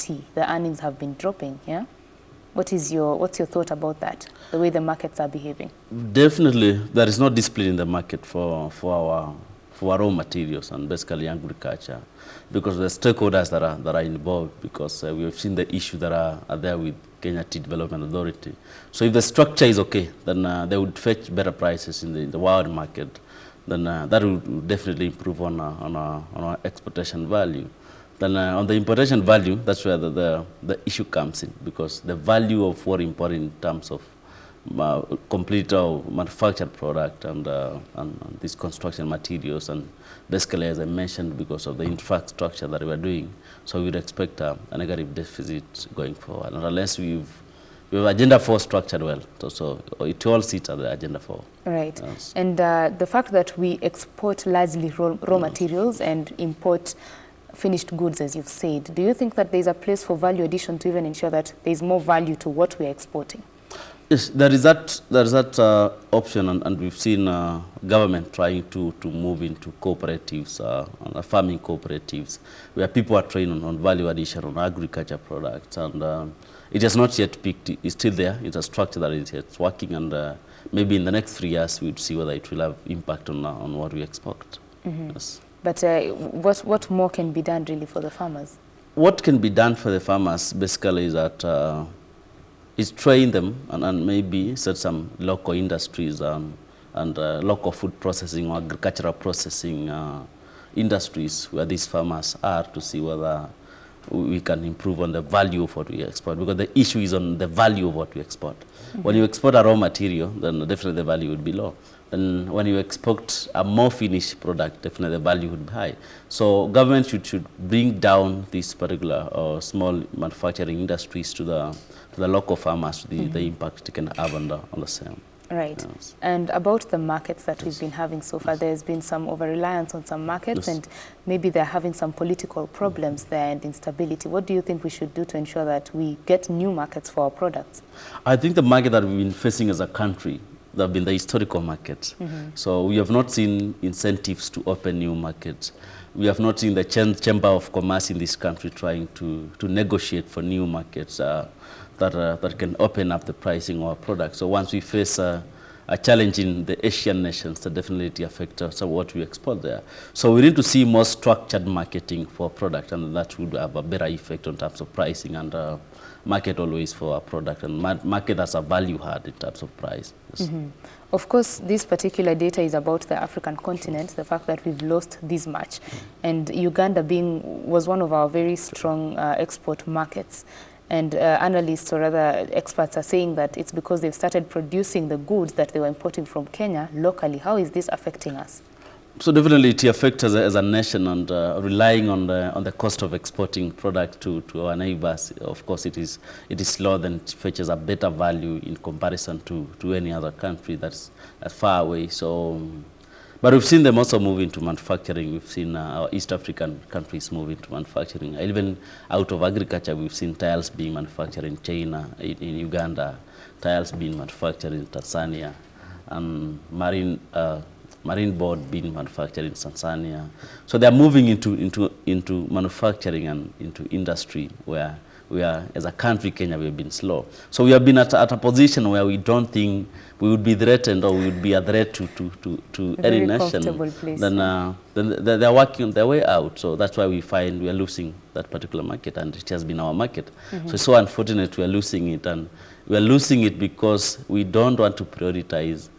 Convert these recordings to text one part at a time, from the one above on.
see the earnings have been dropping, yeah? What's your thought about that, the way the markets are behaving? Definitely, there is no discipline in the market for our raw materials and basically agriculture, because the stakeholders that are involved, because we have seen the issue that are there with Kenya Tea Development Authority. So if the structure is okay, then they would fetch better prices in the world market. Then that would definitely improve on our exportation value. Then on the importation value, that's where the issue comes in, because the value of what imported in terms of complete manufactured product and these construction materials, and basically, as I mentioned, because of the infrastructure that we are doing, so we would expect a negative deficit going forward, and unless we have Agenda 4 structured well, so it all sits at the Agenda 4. Right. Yes. And the fact that we export largely raw materials and import finished goods, as you've said, do you think that there's a place for value addition to even ensure that there's more value to what we're exporting? Yes, there is that option, and we've seen government trying to move into cooperatives, farming cooperatives, where people are trained on value addition on agriculture products, and it has not yet peaked. It's still there. It's a structure that is yet working, and maybe in the next 3 years we'd see whether it will have impact on what we export. Mm-hmm. Yes. But what more can be done really for the farmers? What can be done for the farmers basically is that is train them and maybe set some local industries and local food processing or agricultural processing industries where these farmers are, to see whether we can improve on the value of what we export, because the issue is on the value of what we export. Mm-hmm. When you export a raw material, then definitely the value would be low. And when you export a more finished product, definitely the value would be high. So government should bring down these particular small manufacturing industries to the local farmers, the impact it can have on the same. Right. Yes. And about the markets that we've been having so far, there's been some over-reliance on some markets, and maybe they're having some political problems there and instability. What do you think we should do to ensure that we get new markets for our products? I think the market that we've been facing as a country, that have been the historical markets. Mm-hmm. So we have not seen incentives to open new markets. We have not seen the Chamber of Commerce in this country trying to negotiate for new markets that can open up the pricing of our products. So once we face a challenge in the Asian nations, that definitely affects what we export there. So we need to see more structured marketing for product, and that would have a better effect on terms of pricing and market always for our product, and market as a value add in terms of price. Yes. Mm-hmm. Of course, this particular data is about the African continent, the fact that we've lost this much. And Uganda was one of our very strong export markets. And analysts, or rather experts, are saying that it's because they've started producing the goods that they were importing from Kenya locally. How is this affecting us? So definitely it affects us as a nation, and relying on the cost of exporting product to our neighbors. Of course, it is slower than it fetches a better value in comparison to any other country that's far away. So, but we've seen them also move into manufacturing. We've seen our East African countries move into manufacturing. Even out of agriculture, we've seen tiles being manufactured in China, in Uganda, tiles being manufactured in Tanzania, and marine board being manufactured in Tanzania. So they're moving into manufacturing and into industry where we are, as a country, Kenya, we have been slow. So we have been at a position where we don't think we would be threatened or we would be a threat to any nation. Then they're working their way out. So that's why we find we are losing that particular market, and it has been our market. Mm-hmm. So it's so unfortunate we are losing it, and we are losing it because we don't want to prioritize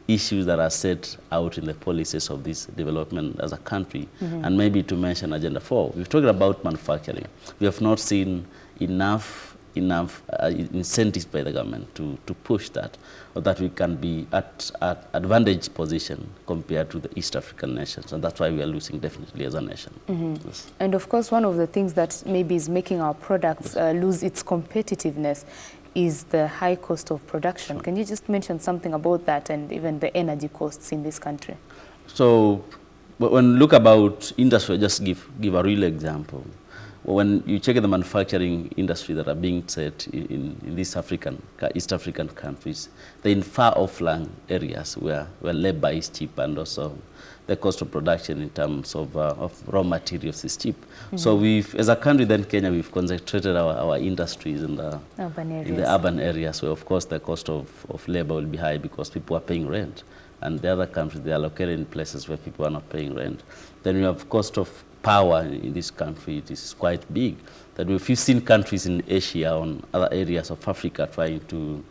issues that are set out in the policies of this development as a country. Mm-hmm. And maybe to mention Agenda 4, we've talked about manufacturing. We have not seen enough incentives by the government to push that, or that we can be at advantage position compared to the East African nations, and that's why we are losing definitely as a nation. Mm-hmm. Yes. And of course, one of the things that maybe is making our products lose its competitiveness is the high cost of production. Sure. Can you just mention something about that, and even the energy costs in this country? So when we look about industry, just give a real example. when you check the manufacturing industry that are being set in these East African countries, they're in far-off-flung areas where labor is cheap and also the cost of production in terms of raw materials is cheap. So we've, as a country, then Kenya, we've concentrated our industries in the urban areas where, of course, the cost of labor will be high because people are paying rent. And the other countries, they are located in places where people are not paying rent. Then we have cost of power in this country. It is quite big. That if you've seen countries in Asia or other areas of Africa trying to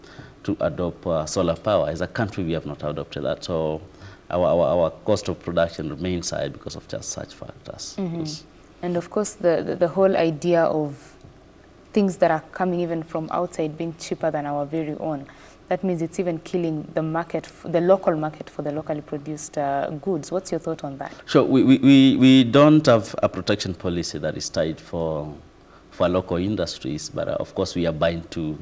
adopt solar power, as a country, we have not adopted that. So our cost of production remains high because of just such factors. Yes. And of course, the whole idea of things that are coming even from outside being cheaper than our very own, that means it's even killing the market, the local market for the locally produced goods. What's your thought on that? Sure. We don't have a protection policy that is tied for local industries, but of course we are bound to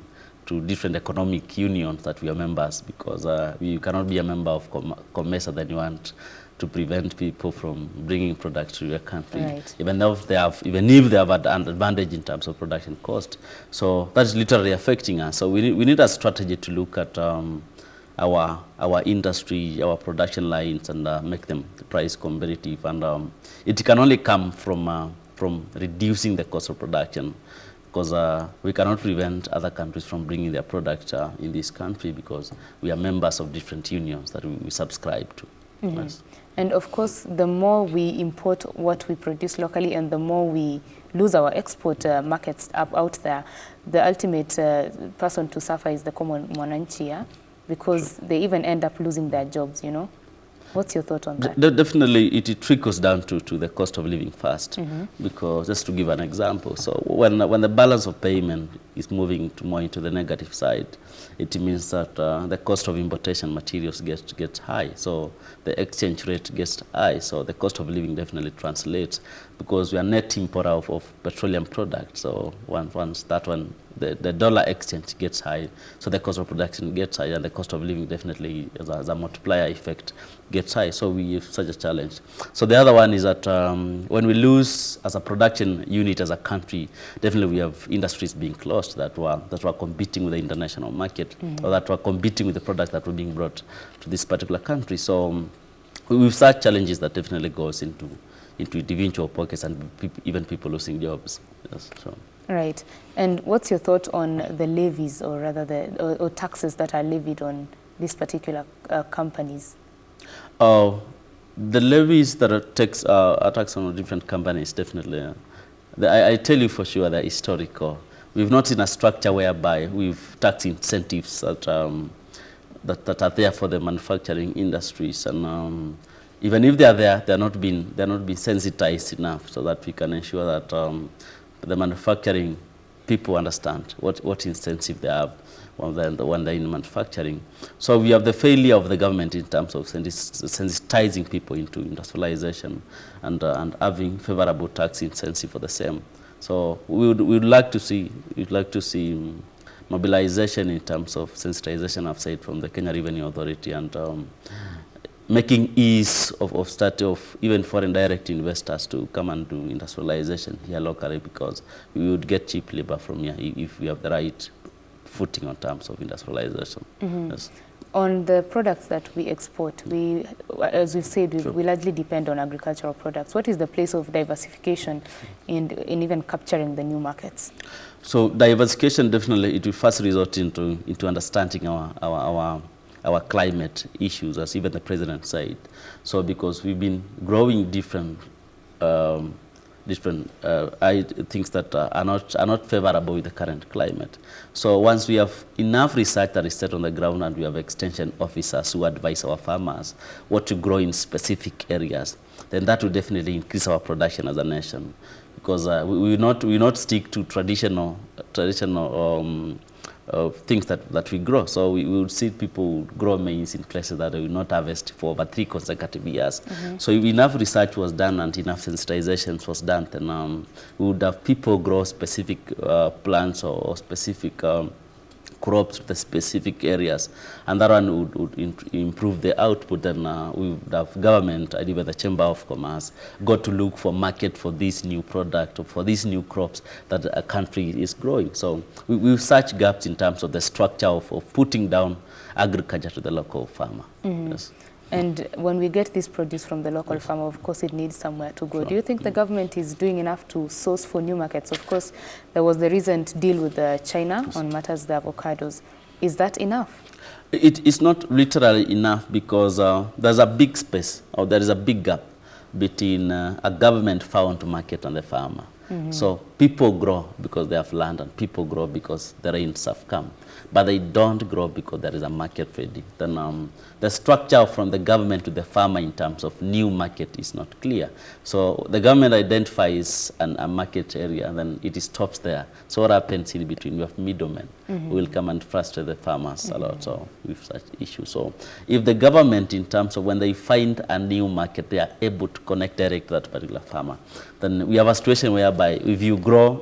different economic unions that we are members, because you cannot be a member of COMESA then you want to prevent people from bringing products to your country, right, even if they have an advantage in terms of production cost. So that's literally affecting us. So we need a strategy to look at our industry, our production lines, and make them price competitive. And it can only come from reducing the cost of production, because we cannot prevent other countries from bringing their product in this country because we are members of different unions that we subscribe to. Yes. And of course, the more we import what we produce locally and the more we lose our export markets out there, the ultimate person to suffer is the common mwananchi, yeah? Because they even end up losing their jobs, you know? What's your thought on that? Definitely, it trickles down to the cost of living first. Because just to give an example, so when the balance of payment is moving more into the negative side, it means that the cost of importation materials gets high. So the exchange rate gets high. So the cost of living definitely translates, because we are net importer of petroleum products. So once that one, the dollar exchange gets high, so the cost of production gets high, and the cost of living definitely, as a multiplier effect, gets high. So we have such a challenge. So the other one is that when we lose as a production unit as a country, definitely we have industries being closed that were competing with the international market, or that were competing with the products that were being brought to this particular country. So we have such challenges that definitely goes into individual pockets and even people losing jobs. Yes, so. Right. And what's your thought on the levies, or rather or taxes that are levied on these particular companies? The levies that are taxed on different companies, definitely. I tell you for sure they're historical. We've not seen a structure whereby we've tax incentives that are there for the manufacturing industries, and even if they are there, they're not being sensitized enough so that we can ensure that the manufacturing people understand what incentive they have when they're in manufacturing. So we have the failure of the government in terms of sensitizing people into industrialization and having favorable tax incentive for the same. So we would like to see mobilization in terms of sensitization, I've said, from the Kenya Revenue Authority, and making ease of even foreign direct investors to come and do industrialization here locally, because we would get cheap labor from here if we have the right footing on terms of industrialization. Yes. On the products that we export, as we've said, we largely depend on agricultural products. What is the place of diversification in even capturing the new markets? So diversification, definitely, it will first resort into understanding our climate issues, as even the president said. So because we've been growing different things that are not favorable with the current climate. So once we have enough research that is set on the ground, and we have extension officers who advise our farmers what to grow in specific areas, then that will definitely increase our production as a nation. Because we will not stick to traditional things that we grow. So we would see people grow maize in places that they will not harvest for over 3 consecutive years. So if enough research was done and enough sensitization was done, then we would have people grow specific plants or specific crops to the specific areas, and that one would improve the output. Then we would have government, I believe the Chamber of Commerce, got to look for market for this new product or for these new crops that a country is growing. So we've such gaps in terms of the structure of putting down agriculture to the local farmer. Yes. And when we get this produce from the local farmer, of course, it needs somewhere to go. Sure. Do you think the government is doing enough to source for new markets? Of course, there was the recent deal with China on matters of the avocados. Is that enough? It is not literally enough because there's a big space, or there is a big gap between a government-found market and the farmer. So people grow because they have land, and people grow because the rains have come. But they don't grow because there is a market ready. Then the structure from the government to the farmer in terms of new market is not clear. So the government identifies a market area, and then it stops there. So what happens in between? We have middlemen who will come and frustrate the farmers a lot with such issues. So if the government, in terms of when they find a new market, they are able to connect direct to that particular farmer, then we have a situation whereby if you grow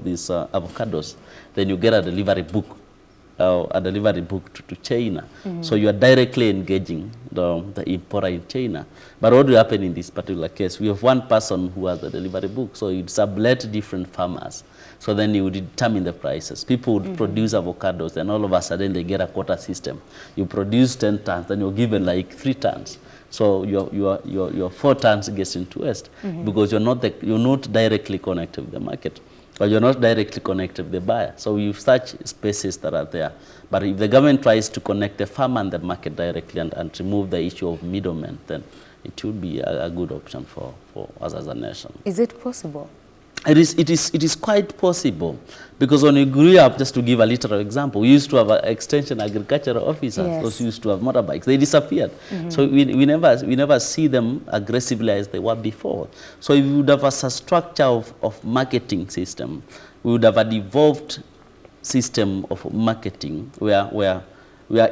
these avocados, then you get a delivery book to China. So you are directly engaging the importer in China. But what will happen in this particular case? We have one person who has the delivery book, so you'd sublet different farmers. So then you would determine the prices. People would produce avocados, and all of a sudden they get a quota system. You produce 10 tons, then you're given like 3 tons. So your 4 tons gets into waste because you're not directly connected with the market. But you're not directly connected with the buyer. So you have such spaces that are there. But if the government tries to connect the farmer and the market directly and remove the issue of middlemen, then it would be a good option for us as a nation. Is it possible? It is quite possible, because when we grew up, just to give a literal example, we used to have extension agricultural officers. Yes. Those used to have motorbikes. They disappeared. So we never see them aggressively as they were before. So if we would have a structure of marketing system, we would have a devolved system of marketing where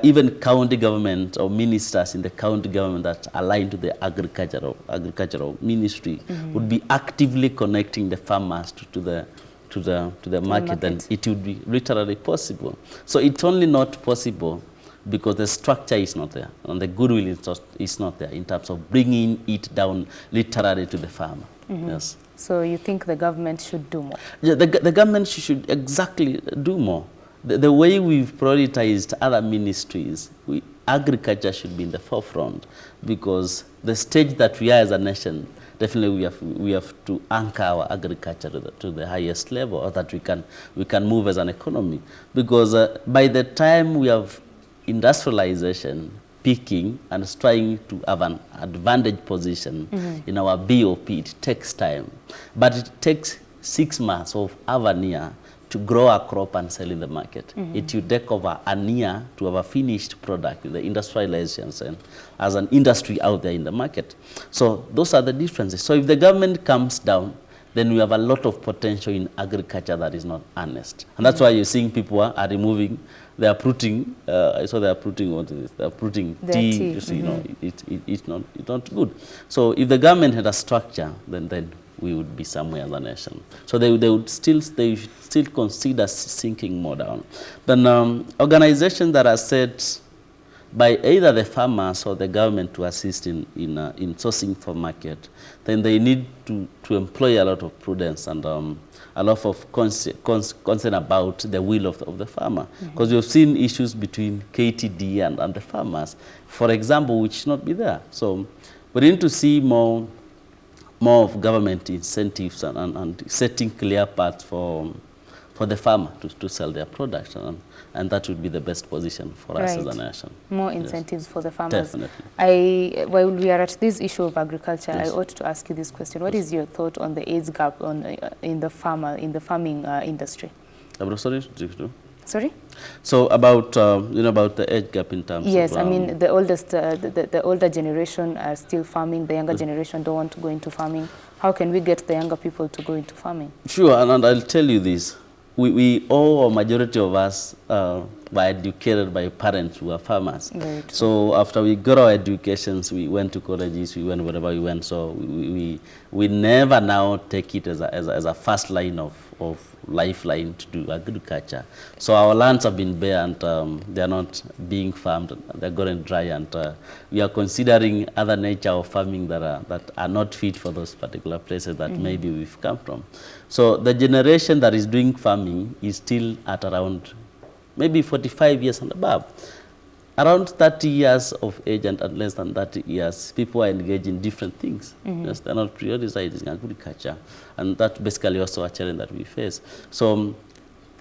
even county government or ministers in the county government that align to the agricultural ministry would be actively connecting the farmers to the market, then it would be literally possible. So it's only not possible because the structure is not there, and the goodwill is not there in terms of bringing it down literally to the farmer. Yes. So you think the government should do more? Yeah, the government should exactly do more. The way we've prioritized other ministries, agriculture should be in the forefront, because the stage that we are as a nation, definitely we have to anchor our agriculture to the highest level, or that we can move as an economy. Because by the time we have industrialization peaking and trying to have an advantage position in our BOP, it takes time. But it takes 6 months of a year to grow a crop and sell in the market. It will take over a year to have a finished product with the industrialization and as an industry out there in the market. So those are the differences. So if the government comes down, then we have a lot of potential in agriculture that is not honest. And that's why you're seeing people are removing, they are uprooting, I saw they are uprooting, what is it? They are uprooting tea. You see, you know, it's not good. So if the government had a structure, then we would be somewhere as a nation. So they would still consider sinking more down. Then organizations that are set by either the farmers or the government to assist in sourcing for market, then they need to employ a lot of prudence and a lot of concern about the will of the farmer. Because we've seen issues between KTD and the farmers, for example, which should not be there. So we need to see more of government incentives and setting clear paths for the farmer to sell their products, and that would be the best position for us as a nation. More incentives for the farmers. Definitely. While we are at this issue of agriculture, Yes. I ought to ask you this question. What is your thought on the age gap in the farming industry? Sorry? So about about the age gap in terms yes, of... I mean, the older generation are still farming, the younger generation don't want to go into farming. How can we get the younger people to go into farming? Sure, and I'll tell you this. We all, or majority of us, were educated by parents who are farmers. Very true. So after we got our educations, we went to colleges, we went wherever we went. So we never now take it as a first line of of lifeline to do agriculture. So our lands have been bare and they are not being farmed, they're going dry, and we are considering other nature of farming that are not fit for those particular places that maybe we've come from. So the generation that is doing farming is still at around maybe 45 years and above. Around 30 years of age and less than 30 years, people are engaged in different things. Yes, they're not prioritizing agriculture. And that basically also a challenge that we face. So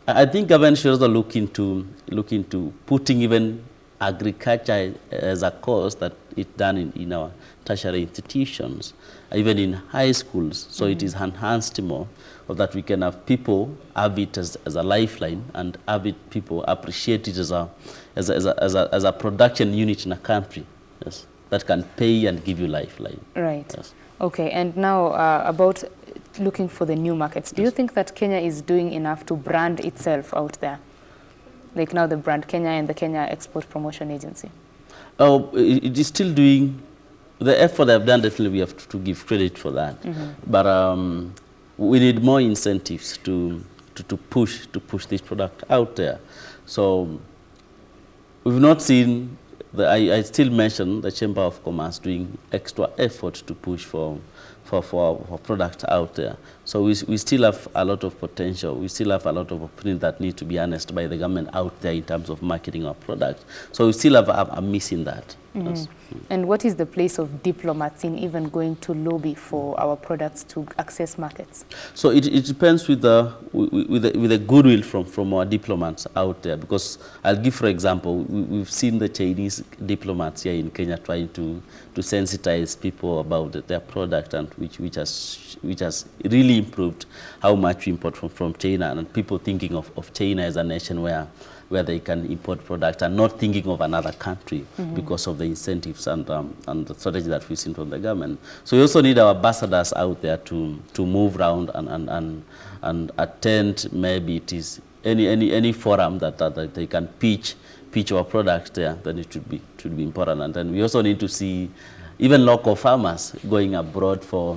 I think government should also look into putting even agriculture as a course that is done in our tertiary institutions, even in high schools, so it is enhanced more, or that we can have people have it as a lifeline, and have it people appreciate it as a production unit in a country, yes, that can pay and give you lifeline. Right. Yes. Okay, and now about looking for the new markets. Do you think that Kenya is doing enough to brand itself out there? Like now the brand Kenya and the Kenya Export Promotion Agency. Oh, it is still doing the effort they've done. Definitely, we have to give credit for that. But we need more incentives to push this product out there. So we've not seen I still mention the Chamber of Commerce doing extra effort to push for products out there. So we still have a lot of potential. We still have a lot of opportunity that need to be harnessed by the government out there in terms of marketing our product. So we still have a miss in that. Yes. And what is the place of diplomats in even going to lobby for our products to access markets? So it depends with the goodwill from our diplomats out there. Because I'll give, for example, we've seen the Chinese diplomats here in Kenya trying to sensitize people about their product, and which has really improved how much we import from China, and people thinking of China as a nation where they can import products and not thinking of another country because of the incentives and the strategy that we've seen from the government. So we also need our ambassadors out there to move around and attend, maybe it is any forum that they can pitch our products there. Then it should be important. And then we also need to see even local farmers going abroad for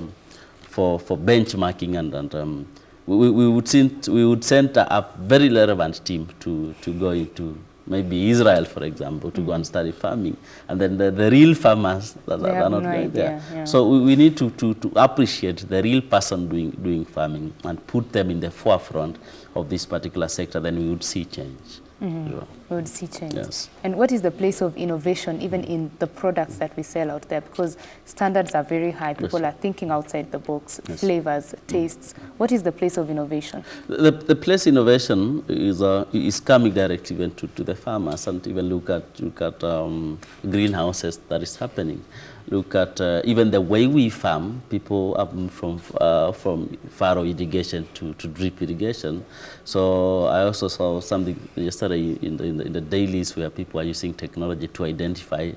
benchmarking, and we would send a very relevant team to go into maybe Israel, for example, to go and study farming, and then the real farmers that are not going there. Yeah. So we need to appreciate the real person doing farming and put them in the forefront of this particular sector. Then we would see change. Yeah. We would see change. Yes. And what is the place of innovation even in the products that we sell out there? Because standards are very high. People are thinking outside the box, flavors, tastes. What is the place of innovation? The place innovation is coming directly even to the farmers, and even look at greenhouses that is happening. Look at even the way we farm. People up from furrow irrigation to drip irrigation. So I also saw something yesterday in the dailies where people are using technology to identify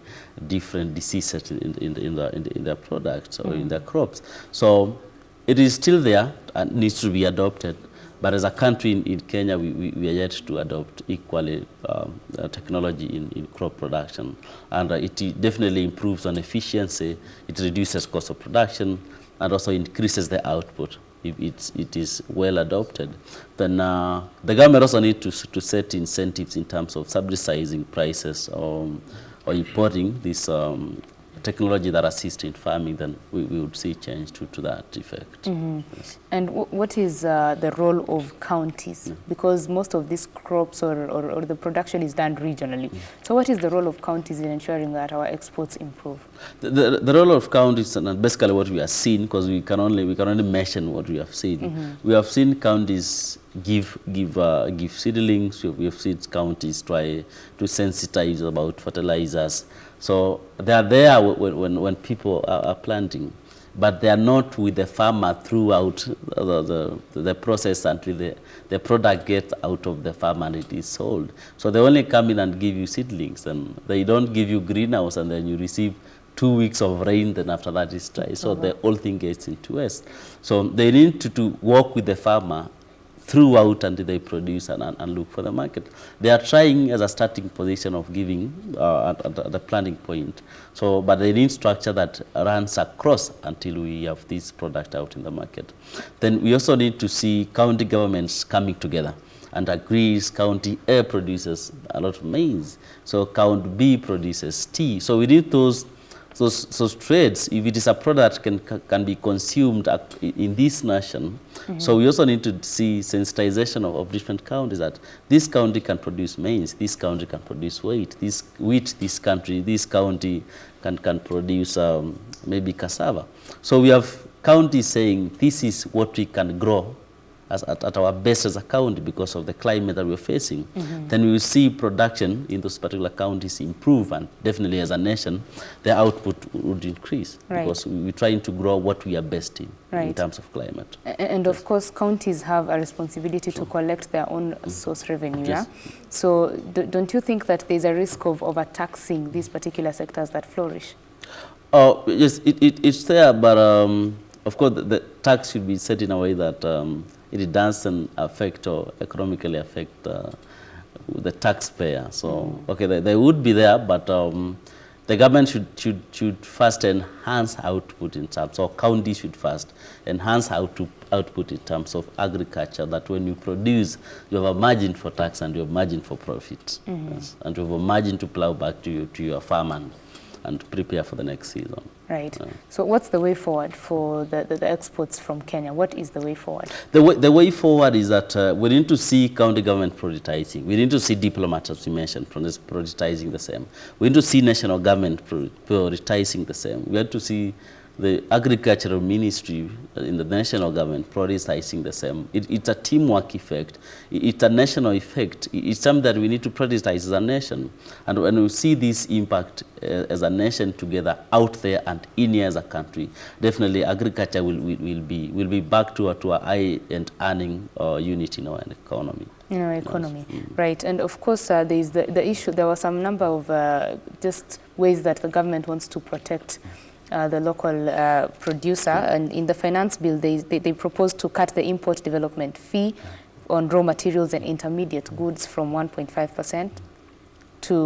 different diseases in their products or in their crops. So it is still there and needs to be adopted. But as a country in Kenya, we are yet to adopt equally technology in crop production. And it definitely improves on efficiency, it reduces cost of production, and also increases the output if it is well adopted. Then the government also needs to set incentives in terms of subsidizing prices or importing this technology that assists in farming. Then we would see change to that effect. Yes. And what is the role of counties? Because most of these crops or the production is done regionally. So what is the role of counties in ensuring that our exports improve? The role of counties, and basically what we have seen, because we can only mention what we have seen. We have seen counties give seedlings. We have seen counties try to sensitize about fertilizers. So they are there when people are planting, but they are not with the farmer throughout the process until the product gets out of the farm and it is sold. So they only come in and give you seedlings, and they don't give you greenhouse, and then you receive 2 weeks of rain, then after that is dry. So the whole thing gets into waste. So they need to work with the farmer throughout until they produce and look for the market. They are trying as a starting position of giving at the planning point. So, but they need structure that runs across until we have this product out in the market. Then we also need to see county governments coming together and agrees. County A produces a lot of maize, so County B produces tea. So we need those trades, if it is a product can be consumed in this nation. So we also need to see sensitization of different counties, that this county can produce maize, this county can produce wheat, this county can produce maybe cassava. So we have counties saying this is what we can grow at our best as a county because of the climate that we're facing. Then we will see production in those particular counties improve, and definitely as a nation, the output would increase because we're trying to grow what we are best in terms of climate. And of course, counties have a responsibility to collect their own source revenue. Yeah? So don't you think that there's a risk of overtaxing these particular sectors that flourish? Yes, it's there, but of course the tax should be set in a way that it doesn't affect or economically affect the taxpayer. So, okay, they would be there, but the government should first enhance output in terms, or counties should first enhance output in terms of agriculture, that when you produce, you have a margin for tax and you have margin for profit. Yes, and you have a margin to plow back to your farm and prepare for the next season. Right. So what's the way forward for the exports from Kenya? What is the way forward? The way forward is that we need to see county government prioritizing. We need to see diplomats, as you mentioned, prioritizing the same. We need to see national government prioritizing the same. We have to see the agricultural ministry in the national government prioritizing the same. It's a teamwork effect. It's a national effect. It's something that we need to prioritize as a nation. And when we see this impact as a nation together out there and in here as a country, definitely agriculture will be back to a high-end earning unit in our economy. In our economy, right. And of course, there is the issue. There was some number of just ways that the government wants to protect the local producer, and in the finance bill they proposed to cut the import development fee on raw materials and intermediate goods from 1.5%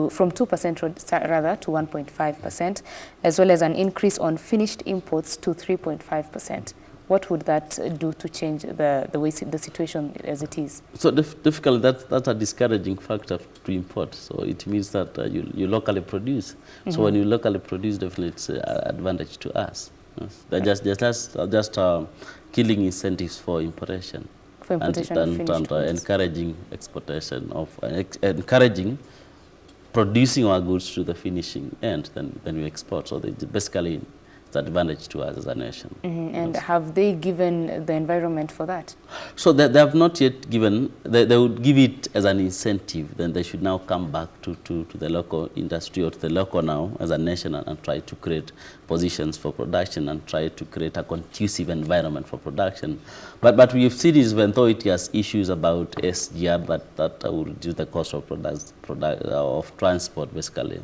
from 2% rather to 1.5%, as well as an increase on finished imports to 3.5%. What would that do to change the situation as it is? So difficult, that's a discouraging factor to import. So it means that you locally produce. So when you locally produce, definitely it's an advantage to us. Yes. They're just killing incentives for importation. For importation of finished goods. Encouraging exportation encouraging producing our goods to the finishing end, then we export. So they basically, it's an advantage to us as a nation. And have they given the environment for that? So they have not yet given, they would give it as an incentive, then they should now come back to the local industry or to the local now as a nation and try to create positions for production and try to create a conducive environment for production. But we have seen is when though it has issues about SGR that will reduce the cost of of transport basically.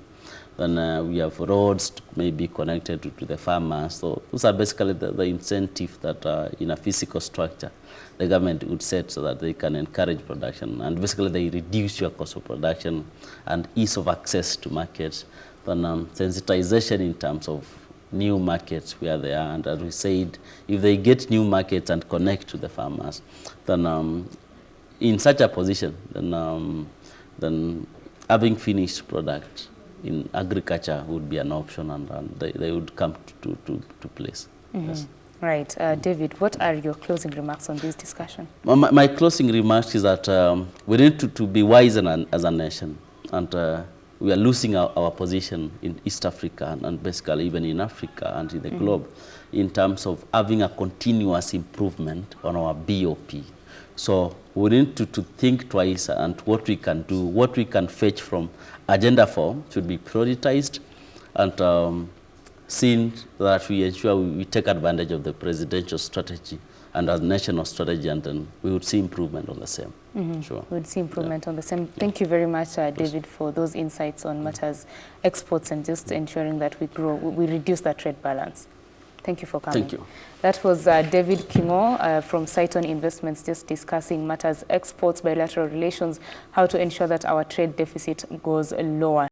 Then we have roads maybe connected to the farmers. So those are basically the incentive that in a physical structure the government would set so that they can encourage production. And basically they reduce your cost of production and ease of access to markets. Then sensitization in terms of new markets where they are. And as we said, if they get new markets and connect to the farmers, then in such a position, then having finished product in agriculture would be an option, and they would come to place. Yes. Right. David, what are your closing remarks on this discussion? My closing remarks is that we need to be wise as a nation, and we are losing our position in East Africa and basically even in Africa and in the globe in terms of having a continuous improvement on our BOP. So we need to think twice and what we can do, what we can fetch from Agenda 4 should be prioritized, and seen that we ensure we take advantage of the presidential strategy and our national strategy, and then we would see improvement on the same. Sure. We would see improvement on the same. Thank you very much, David, for those insights on matters exports and just ensuring that we reduce that trade balance. Thank you for coming. Thank you. That was David Kingo from Cytonn Investments, just discussing matters exports, bilateral relations, how to ensure that our trade deficit goes lower.